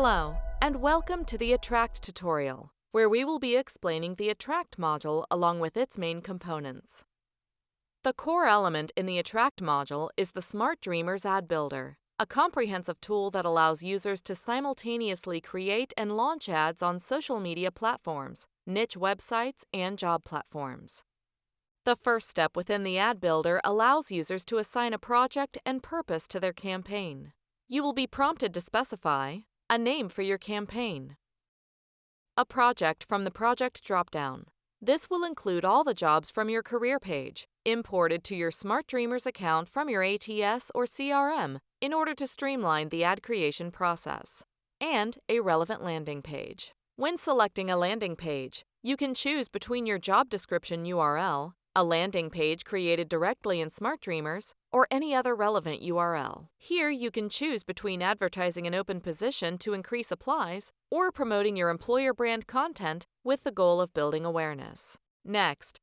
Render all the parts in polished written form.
Hello, and welcome to the Attract tutorial, where we will be explaining the Attract module along with its main components. The core element in the Attract module is the SmartDreamers ad builder, a comprehensive tool that allows users to simultaneously create and launch ads on social media platforms, niche websites, and job platforms. The first step within the ad builder allows users to assign a project and purpose to their campaign. You will be prompted to specify a name for your campaign, a project from the project dropdown. This will include all the jobs from your career page, imported to your SmartDreamers account from your ATS or CRM in order to streamline the ad creation process, and a relevant landing page. When selecting a landing page, you can choose between your job description URL, a landing page created directly in SmartDreamers, or any other relevant URL. Here you can choose between advertising an open position to increase applies or promoting your employer brand content with the goal of building awareness. Next,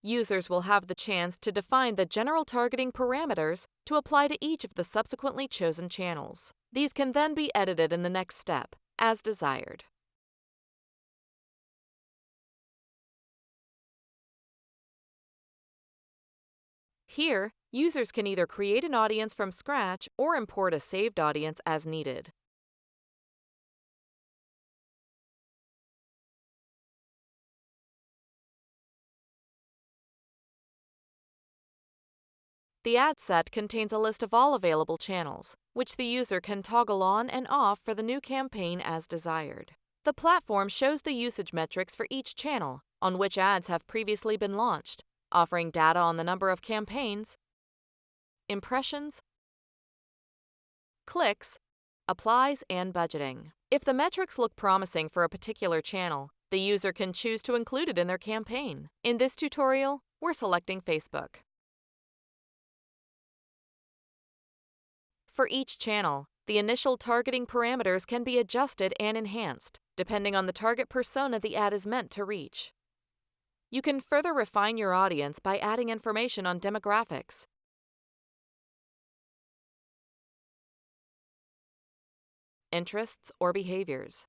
users will have the chance to define the general targeting parameters to apply to each of the subsequently chosen channels. These can then be edited in the next step, as desired. Here, users can either create an audience from scratch or import a saved audience as needed. The ad set contains a list of all available channels, which the user can toggle on and off for the new campaign as desired. The platform shows the usage metrics for each channel, on which ads have previously been launched, offering data on the number of campaigns, impressions, clicks, applies, and budgeting. If the metrics look promising for a particular channel, the user can choose to include it in their campaign. In this tutorial, we're selecting Facebook. For each channel, the initial targeting parameters can be adjusted and enhanced, depending on the target persona the ad is meant to reach. You can further refine your audience by adding information on demographics, interests, or behaviors.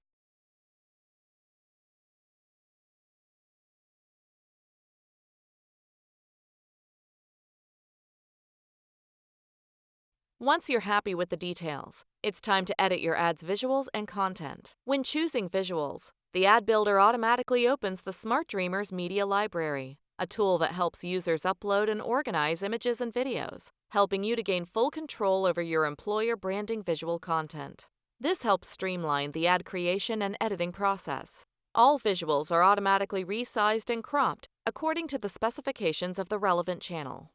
Once you're happy with the details, it's time to edit your ad's visuals and content. When choosing visuals, the ad builder automatically opens the SmartDreamers Media Library, a tool that helps users upload and organize images and videos, helping you to gain full control over your employer branding visual content. This helps streamline the ad creation and editing process. All visuals are automatically resized and cropped according to the specifications of the relevant channel.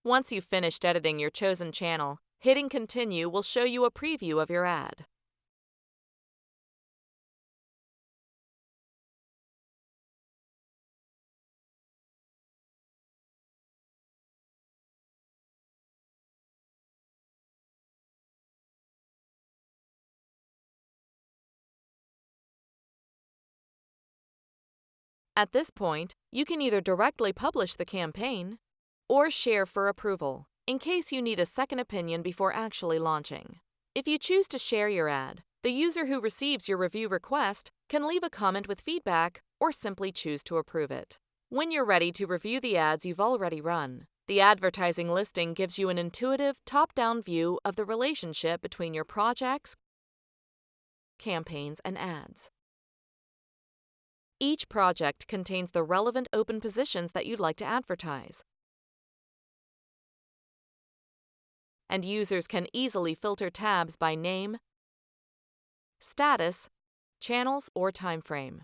Once you've finished editing your chosen channel, hitting Continue will show you a preview of your ad. At this point, you can either directly publish the campaign or share for approval, in case you need a second opinion before actually launching. If you choose to share your ad, the user who receives your review request can leave a comment with feedback or simply choose to approve it. When you're ready to review the ads you've already run, the advertising listing gives you an intuitive, top-down view of the relationship between your projects, campaigns, and ads. Each project contains the relevant open positions that you'd like to advertise, and users can easily filter tabs by name, status, channels, or timeframe.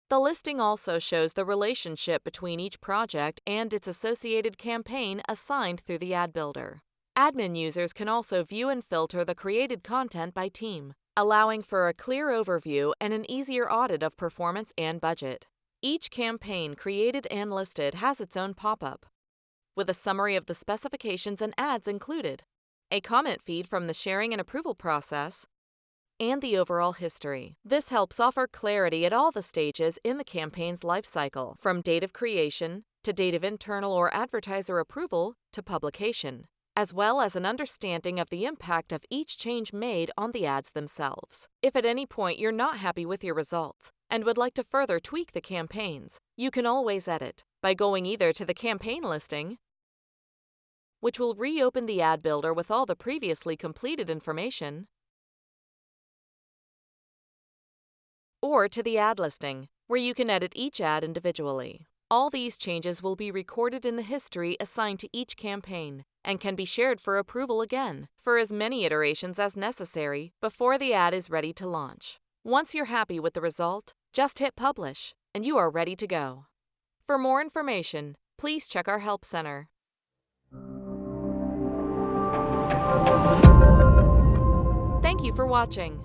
The listing also shows the relationship between each project and its associated campaign assigned through the ad builder. Admin users can also view and filter the created content by team, allowing for a clear overview and an easier audit of performance and budget. Each campaign created and listed has its own pop-up, with a summary of the specifications and ads included, a comment feed from the sharing and approval process, and the overall history. This helps offer clarity at all the stages in the campaign's lifecycle, from date of creation to date of internal or advertiser approval to publication, as well as an understanding of the impact of each change made on the ads themselves. If at any point you're not happy with your results and would like to further tweak the campaigns, you can always edit by going either to the campaign listing, which will reopen the ad builder with all the previously completed information, or to the ad listing, where you can edit each ad individually. All these changes will be recorded in the history assigned to each campaign and can be shared for approval again for as many iterations as necessary before the ad is ready to launch. Once you're happy with the result, just hit publish and you are ready to go. For more information, please check our Help Center. Thank you for watching.